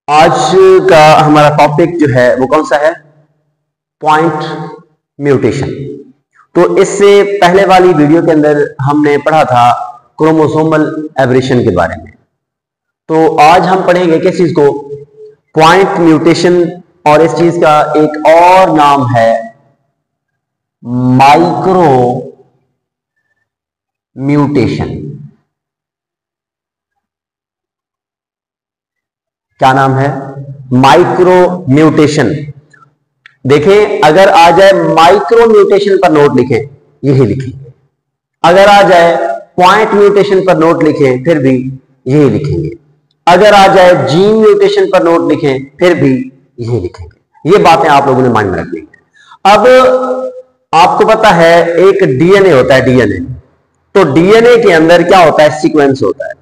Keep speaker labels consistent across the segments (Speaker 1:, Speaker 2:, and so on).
Speaker 1: आज का हमारा टॉपिक जो है वो कौन सा है? Point mutation. तो इससे पहले वाली वीडियो के अंदर हमने पढ़ा था क्रोमोसोमल एवरेशन के बारे में। तो आज हम पढ़ेंगे किस चीज को? Point mutation. और इस चीज का एक और नाम है माइक्रो म्यूटेशन। क्या नाम है? Micro mutation. देखें, अगर आ जाए माइक्रो म्यूटेशन पर नोट लिखें, यही लिखेंगे। अगर आ जाए पॉइंट म्यूटेशन पर नोट लिखें, फिर भी यही लिखेंगे। अगर आ जाए जीन म्यूटेशन पर नोट लिखें, फिर भी यही लिखेंगे। ये बातें आप लोगों ने माइंड में रखनी है। अब आपको पता है एक डीएनए होता है, डीएनए। तो डीएनए के अंदर क्या होता है? सीक्वेंस होता है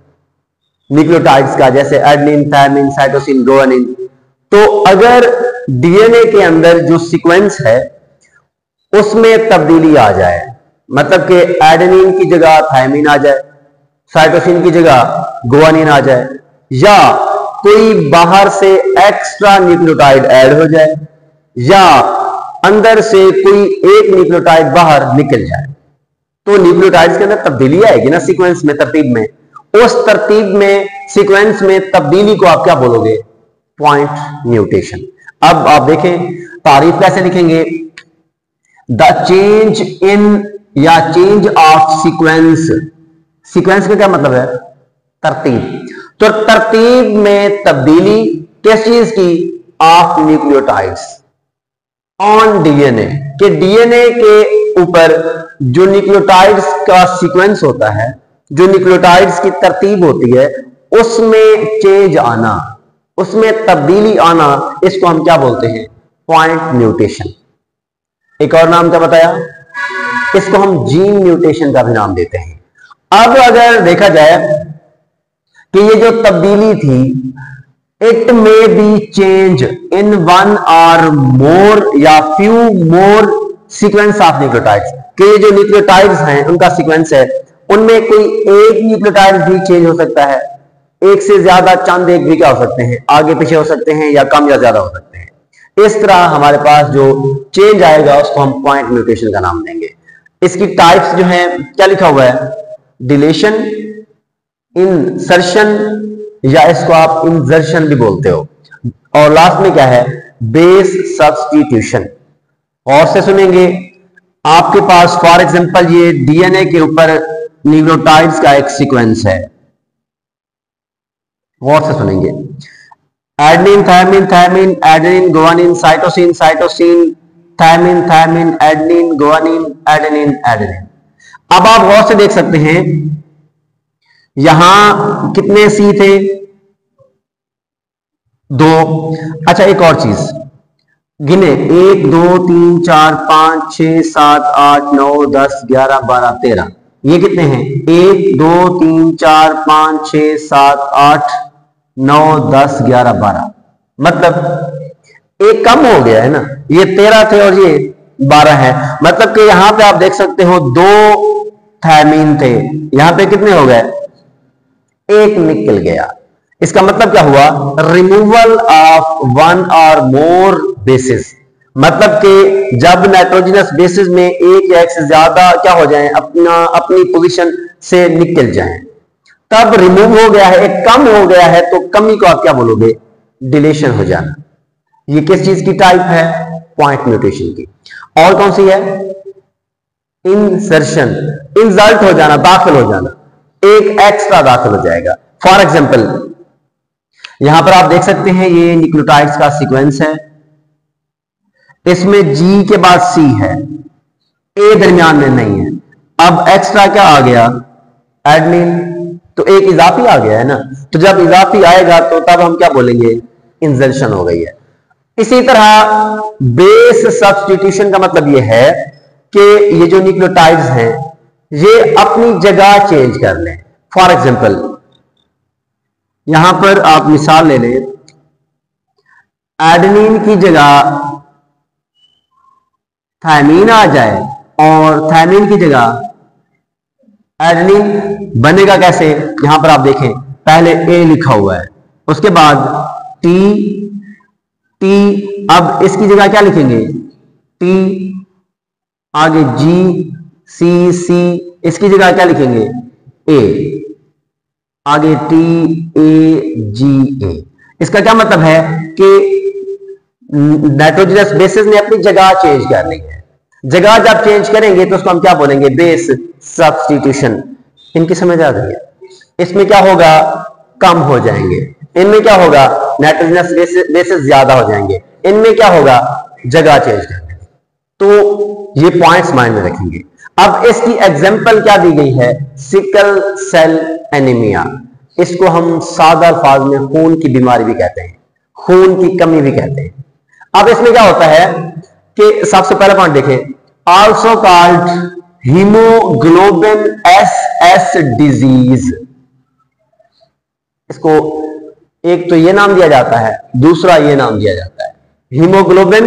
Speaker 1: न्यूक्लियोटाइड्स का, जैसे एडेनिन, थायमिन, साइटोसिन, गुआनिन। तो अगर डीएनए के अंदर जो सीक्वेंस है उसमें तब्दीली आ जाए, मतलब कि एडेनिन की जगह थायमिन आ जाए, साइटोसिन की जगह गुआनिन आ जाए, या कोई बाहर से एक्स्ट्रा न्यूक्लियोटाइड ऐड हो जाए, या अंदर से कोई एक न्यूक्लियोटाइड बाहर निकल जाए, तो न्यूक्लियोटाइड्स के अंदर तब्दीली आएगी ना सीक्वेंस में, तरतीब में। उस तरतीब में, सीक्वेंस में तब्दीली को आप क्या बोलोगे? Point mutation. अब आप देखें तारीफ कैसे लिखेंगे? द चेंज इन या चेंज ऑफ सीक्वेंस। सीक्वेंस का क्या मतलब है? तरतीब। तो तरतीब में तब्दीली किस चीज की? Of nucleotides on DNA. के डीएनए के ऊपर जो न्यूक्लियोटाइड्स का सीक्वेंस होता है, जो न्यूक्लियोटाइड्स की तरतीब होती है, उसमें चेंज आना, उसमें तब्दीली आना, इसको हम क्या बोलते हैं? Point mutation. एक और नाम क्या बताया? इसको हम जीन म्यूटेशन का भी नाम देते हैं। अब अगर देखा जाए कि ये जो तब्दीली थी, it may be change in one और मोर या few more sequence of nucleotides. कि ये जो न्यूक्लियोटाइड्स हैं उनका सीक्वेंस है, उनमें कोई एक न्यूक्लियोटाइड भी चेंज हो सकता है, एक से ज्यादा चंद एक भी क्या हो सकते हैं, आगे पीछे हो सकते हैं, या कम या ज्यादा हो सकते हैं। इस तरह हमारे पास जो चेंज आएगा उसको हम पॉइंट म्यूटेशन का नाम देंगे। इसकी टाइप्स जो है, क्या लिखा हुआ है? डिलीशन, इंसर्शन, या इसको आप इंजर्शन भी बोलते हो, और लास्ट में क्या है? Base substitution. और से सुनेंगे, आपके पास फॉर एग्जांपल ये डीएनए के ऊपर न्यूक्लियोटाइड्स का एक सीक्वेंस है, और से सुनेंगे adenine, thymine, thymine, adenine, guanine, cytosine, cytosine, thymine, thymine, adenine, guanine, adenine, adenine. अब आप गौर से देख सकते हैं यहां कितने सी थे? 2। अच्छा, एक और चीज गिने, 1 2 3 4 5 6 7 8 9 10 11 12 13। ये कितने हैं? 1 2 3 4 5 6 7 8 9 10 11 12। मतलब एक कम हो गया है ना, ये 13 थे और ये 12 है। मतलब कि यहां पे आप देख सकते हो 2 थायमीन थे, यहां पे कितने हो गए? 1 निकल गया। इसका मतलब क्या हुआ? रिमूवल ऑफ वन और मोर बेसिस। मतलब कि जब नाइट्रोजनस बेसिस में एक या एक से ज्यादा क्या हो जाएं, अपनी पोजीशन से निकल जाएं, तब रिमूव हो गया है, एक कम हो गया है, तो कमी को आप क्या बोलोगे? डिलीशन हो जाना। ये किस चीज की टाइप है? पॉइंट म्यूटेशन की। और कौन सी है? इंसर्शन। इंसर्ट हो जाना, दाखिल हो जाना, एक एक्स्ट्रा दाखिल हो जाएगा। फॉर एग्जाम्पल यहां पर आप देख सकते हैं ये न्यूक्लियोटाइड्स का सीक्वेंस है, इसमें जी के बाद सी है, ए दरमियान में नहीं है। अब एक्स्ट्रा क्या आ गया? एडेनिन। तो एक इजाफी आ गया है ना, तो जब इजाफी आएगा तो तब हम क्या बोलेंगे? इंसर्शन हो गई है। इसी तरह बेस सब्स्टिट्यूशन का मतलब ये है कि ये जो न्यूक्लियोटाइड्स हैं ये अपनी जगह चेंज कर लें। फॉर एग्जाम्पल यहां पर आप मिसाल ले लें, एडेनिन की जगह थायमीन आ जाए और थायमीन की जगह एडेनिन, बनेगा कैसे? यहां पर आप देखें, पहले ए लिखा हुआ है, उसके बाद टी टी, अब इसकी जगह क्या लिखेंगे, टी, आगे जी सी सी, इसकी जगह क्या लिखेंगे, ए, आगे टी ए जी ए। इसका क्या मतलब है कि नाइट्रोजनस बेसिस ने अपनी जगह चेंज कर ली है। जगह जब चेंज करेंगे तो उसको हम क्या बोलेंगे, बेस सब्स्टिट्यूशन। इनकी समझ आ गई है। इसमें क्या होगा, कम हो जाएंगे, इनमें क्या होगा, नाइट्रोजनस बेसिस ज्यादा हो जाएंगे, इनमें क्या होगा, जगह चेंज करने। तो ये पॉइंट्स माइंड में रखेंगे। अब इसकी एग्जांपल क्या दी गई है, सिकल सेल एनीमिया। इसको हम सादा अल्फाज में खून की बीमारी भी कहते हैं, खून की कमी भी कहते हैं। अब इसमें क्या होता है कि सबसे पहला पॉइंट देखें, also called haemoglobin S disease. इसको एक तो ये नाम दिया जाता है, दूसरा ये नाम दिया जाता है हीमोग्लोबिन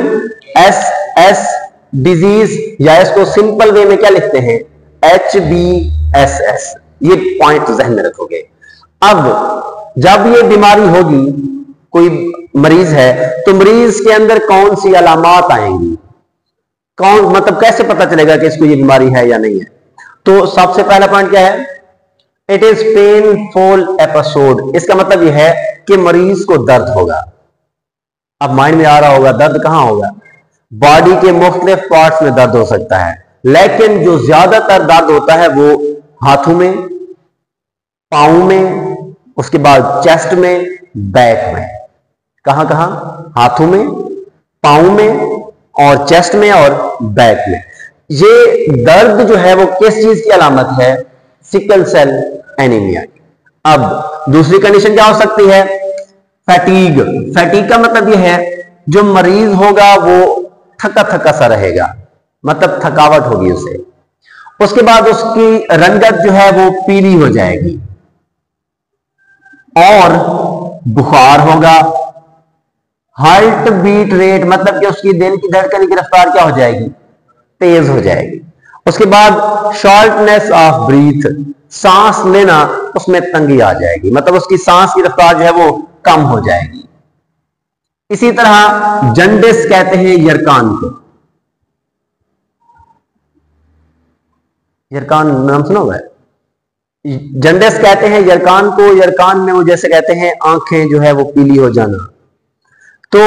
Speaker 1: एस डिजीज, या इसको सिंपल वे में क्या लिखते हैं, HBSS। ये पॉइंट जहन में रखोगे। अब जब ये बीमारी होगी, कोई मरीज है, तो मरीज के अंदर कौन सी अलामात आएंगी, कौन मतलब कैसे पता चलेगा कि इसको ये बीमारी है या नहीं है। तो सबसे पहला पॉइंट क्या है, इट इज पेनफुल एपिसोड। इसका मतलब यह है कि मरीज को दर्द होगा। अब माइंड में आ रहा होगा दर्द कहां होगा, बॉडी के मुख्तलिफ पार्ट्स में दर्द हो सकता है, लेकिन जो ज्यादातर दर्द होता है वो हाथों में, पांव में, उसके बाद चेस्ट में, बैक में। कहां कहां, हाथों में, पांव में और चेस्ट में और बैक में। ये दर्द जो है वो किस चीज की अलामत है, सिकल सेल एनीमिया। अब दूसरी कंडीशन क्या हो सकती है, फैटीग। फैटीग का मतलब यह है जो मरीज होगा वो थका थका सा रहेगा, मतलब थकावट होगी उसे। उसके बाद उसकी रंगत जो है वो पीली हो जाएगी और बुखार होगा। हार्ट बीट रेट मतलब कि उसकी दिल की धड़कन की रफ्तार क्या हो जाएगी, तेज हो जाएगी। उसके बाद शॉर्टनेस ऑफ ब्रीथ, सांस लेना उसमें तंगी आ जाएगी, मतलब उसकी सांस की रफ्तार जो है वो कम हो जाएगी। इसी तरह जंडिस कहते हैं यरकान को, यरकान नाम सुना हुआ है, जंडिस कहते हैं यरकान को। यरकान में वो जैसे कहते हैं आंखें जो है वो पीली हो जाना। तो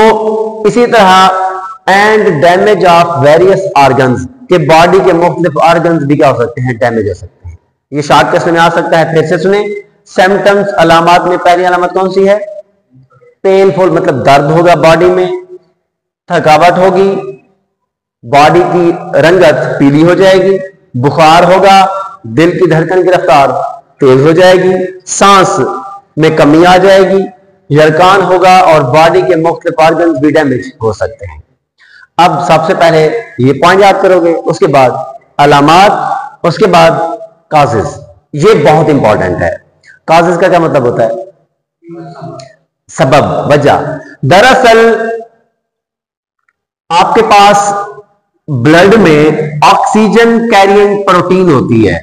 Speaker 1: इसी तरह and damage of various organs, के बॉडी के मुख्तलिफ ऑर्गन्स भी क्या हो सकते हैं, डैमेज हो सकते हैं। ये शॉर्ट क्वेश्चन में आ सकता है, फिर से सुने। सिम्टम्स, अलामत में पहली अलामत कौन सी है, पेनफुल मतलब दर्द होगा बॉडी में, थकावट होगी, बॉडी की रंगत पीली हो जाएगी, बुखार होगा, दिल की धड़कन की रफ्तार तेज हो जाएगी, सांस में कमी आ जाएगी, यरकान होगा और बॉडी के मुख्तलिफ ऑर्गन्स भी डैमेज हो सकते हैं। अब सबसे पहले ये पॉइंट याद करोगे, उसके बाद अलामात, उसके बाद काजेस। ये बहुत इंपॉर्टेंट है। काजेस का क्या मतलब होता है, सबब, वजह। दरअसल आपके पास ब्लड में ऑक्सीजन कैरियंग प्रोटीन होती है।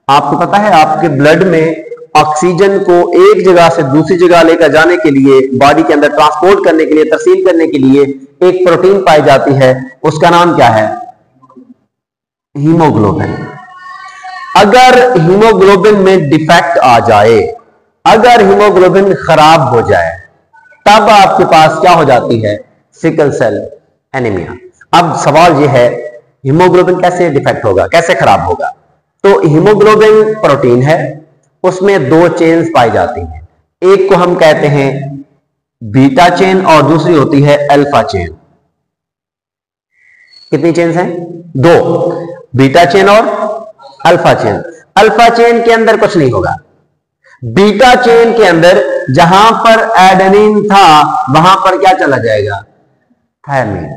Speaker 1: आपको पता है आपके ब्लड में ऑक्सीजन को एक जगह से दूसरी जगह लेकर जाने के लिए, बॉडी के अंदर ट्रांसपोर्ट करने के लिए, तस्लीम करने के लिए एक प्रोटीन पाई जाती है, उसका नाम क्या है, हीमोग्लोबिन। अगर हीमोग्लोबिन में डिफेक्ट आ जाए, अगर हीमोग्लोबिन खराब हो जाए, तब आपके पास क्या हो जाती है, सिकल सेल एनीमिया। अब सवाल यह है हीमोग्लोबिन कैसे डिफेक्ट होगा, कैसे खराब होगा। तो हीमोग्लोबिन प्रोटीन है, उसमें दो चेन्स पाई जाती हैं। एक को हम कहते हैं बीटा चेन और दूसरी होती है अल्फा चेन। कितनी चेन्स हैं, दो, बीटा चेन और अल्फा चेन। अल्फा चेन के अंदर कुछ नहीं होगा, बीटा चेन के अंदर जहां पर एडेनिन था वहां पर क्या चला जाएगा, थायमिन।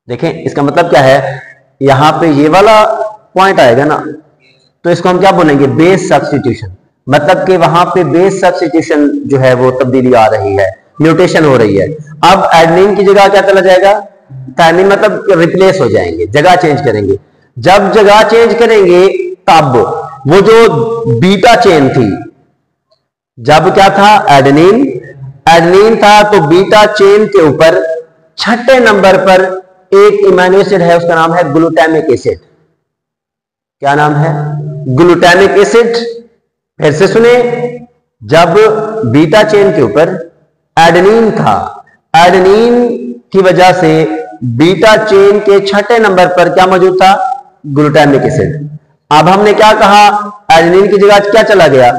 Speaker 1: देखें इसका मतलब क्या है, यहां पे ये वाला पॉइंट आएगा ना, तो इसको हम क्या बोलेंगे, बेस सब्स्टिट्यूशन। मतलब कि वहां पे बेस सब्स्टिट्यूशन जो है वो तब्दीली आ रही है, म्यूटेशन हो रही है। अब एडेनिन की जगह क्या चला जाएगा, थायमिन, मतलब रिप्लेस हो जाएंगे, जगह चेंज करेंगे। जब जगह चेंज करेंगे तब वो जो बीटा चेन थी जब क्या था, एडेनिन, एडेनिन था तो बीटा चेन के ऊपर छठे नंबर पर एक इमाइनो एसिड है, उसका नाम है ग्लूटामिक एसिड। क्या नाम है? Glutamic acid. फिर से सुने, जब बीटा चेन के ऊपर एडेनिन था, एडेनिन की वजह से बीटा चेन के छठे नंबर पर क्या मौजूद था? Glutamic acid. अब हमने क्या कहा, एडेनिन की जगह क्या चला गया?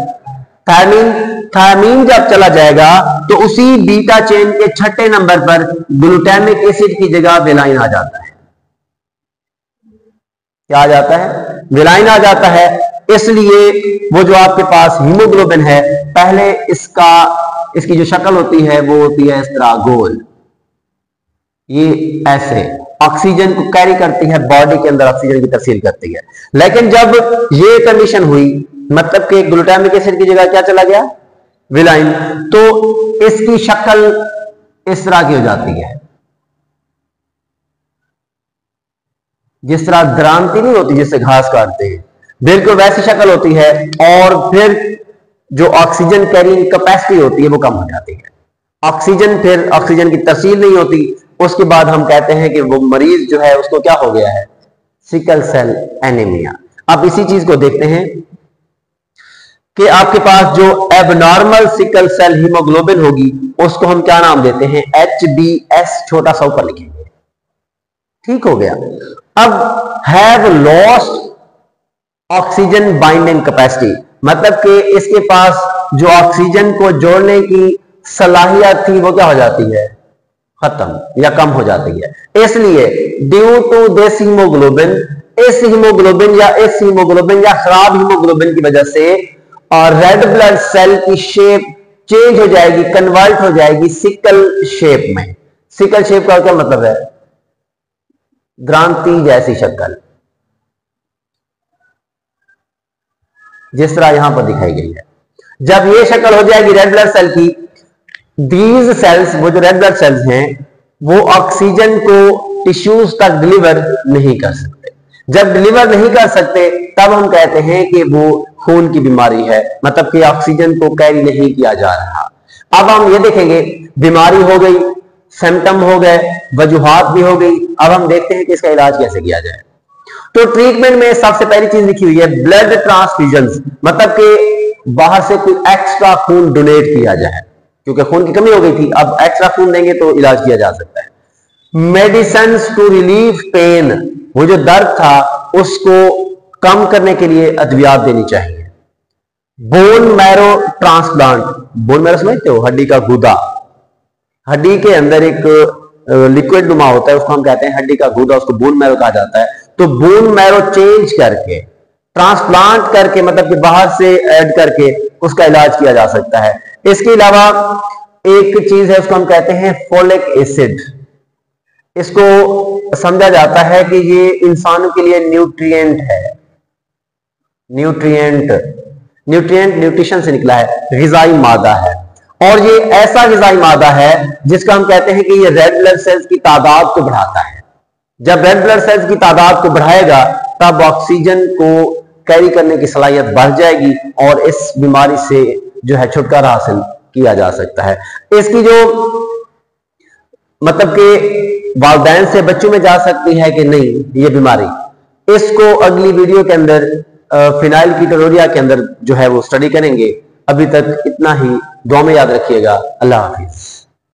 Speaker 1: थायमीन। थायमीन जब चला जाएगा तो उसी बीटा चेन के छठे नंबर पर ग्लूटामिक एसिड की जगह वेलाइन आ जाता है। क्या आ जाता है? वेलाइन आ जाता है। इसलिए वो जो आपके पास हीमोग्लोबिन है, पहले इसकी जो शक्ल होती है वो होती है इस तरह गोल, ये ऐसे ऑक्सीजन को कैरी करती है, बॉडी के अंदर ऑक्सीजन की तरसील करती है। लेकिन जब ये कंडीशन हुई, मतलब कि ग्लूटामिक एसिड की जगह क्या चला गया? विलाइन, तो इसकी शक्ल इस तरह की हो जाती है, जिस तरह द्रांति नहीं होती जिससे घास काटते हैं, बिल्कुल वैसी शक्ल होती है। और फिर जो ऑक्सीजन कैरिंग कैपेसिटी होती है वो कम हो जाती है। फिर ऑक्सीजन की तरसील नहीं होती। उसके बाद हम कहते हैं कि वो मरीज जो है उसको क्या हो गया है? Sickle cell anaemia. अब इसी चीज को देखते हैं कि आपके पास जो एबनॉर्मल सिकल सेल हीमोग्लोबिन होगी उसको हम क्या नाम देते हैं? HbS, छोटा सा ऊपर लिखेंगे। ठीक हो गया। अब have lost oxygen binding capacity, मतलब कि इसके पास जो ऑक्सीजन को जोड़ने की सलाहियत थी वो क्या हो जाती है? खत्म या कम हो जाती है। इसलिए ड्यू टू दिस हीमोग्लोबिन, इस हीमोग्लोबिन या खराब हीमोग्लोबिन की वजह से और रेड ब्लड सेल की शेप चेंज हो जाएगी, कन्वर्ट हो जाएगी सिकल शेप में। सिकल शेप का क्या मतलब है? द्रांति जैसी शक्ल, जिस तरह यहां पर दिखाई गई है। जब ये शक्ल हो जाएगी रेड ब्लड सेल की, दीज सेल्स, वो जो रेड ब्लड सेल्स हैं, वो ऑक्सीजन को टिश्यूज तक डिलीवर नहीं कर सकते। जब डिलीवर नहीं कर सकते तब हम कहते हैं कि वो खून की बीमारी है, मतलब कि ऑक्सीजन को कैरी नहीं किया जा रहा। अब हम ये देखेंगे, बीमारी हो गई, सिम्टम हो गए, वजूहात भी हो गई। अब हम देखते हैं कि इसका इलाज कैसे किया जाए। तो ट्रीटमेंट में सबसे पहली चीज लिखी हुई है ब्लड ट्रांसफ्यूजन, मतलब कि बाहर से कोई एक्स्ट्रा खून डोनेट किया जाए, क्योंकि खून की कमी हो गई थी। अब एक्स्ट्रा खून देंगे तो इलाज किया जा सकता है। मेडिसिन टू रिलीव पेन, वो जो दर्द था उसको कम करने के लिए अद्वियात देनी चाहिए। Bone marrow transplant, bone marrow समझते हो? हड्डी का गूदा, हड्डी के अंदर एक लिक्विड नुमा होता है, उसको हम कहते हैं हड्डी का गूदा, उसको बोन मैरो कहा जाता है। तो बोन मैरो चेंज करके, ट्रांसप्लांट करके, मतलब कि बाहर से ऐड करके उसका इलाज किया जा सकता है। इसके अलावा एक चीज है, उसको हम कहते हैं फोलिक एसिड। इसको समझा जाता है कि ये इंसानों के लिए न्यूट्रिएंट है। न्यूट्रिशन से निकला है, ग़िज़ाई मादा है। और ये ऐसा ग़िज़ाई मादा है जिसका हम कहते हैं कि ये रेड ब्लड सेल्स की तादाद को बढ़ाता है। जब रेड ब्लड सेल्स की तादाद को बढ़ाएगा तब ऑक्सीजन को कैरी करने की सलाहियत बढ़ जाएगी और इस बीमारी से जो है छुटकारा हासिल किया जा सकता है। इसकी जो मतलब कि वालिदैन से बच्चों में जा सकती है कि नहीं ये बीमारी, इसको अगली वीडियो के अंदर फिनाइल कीटोनुरिया के अंदर जो है वो स्टडी करेंगे। अभी तक इतना ही, दुआ में याद रखिएगा। अल्लाह हाफिज।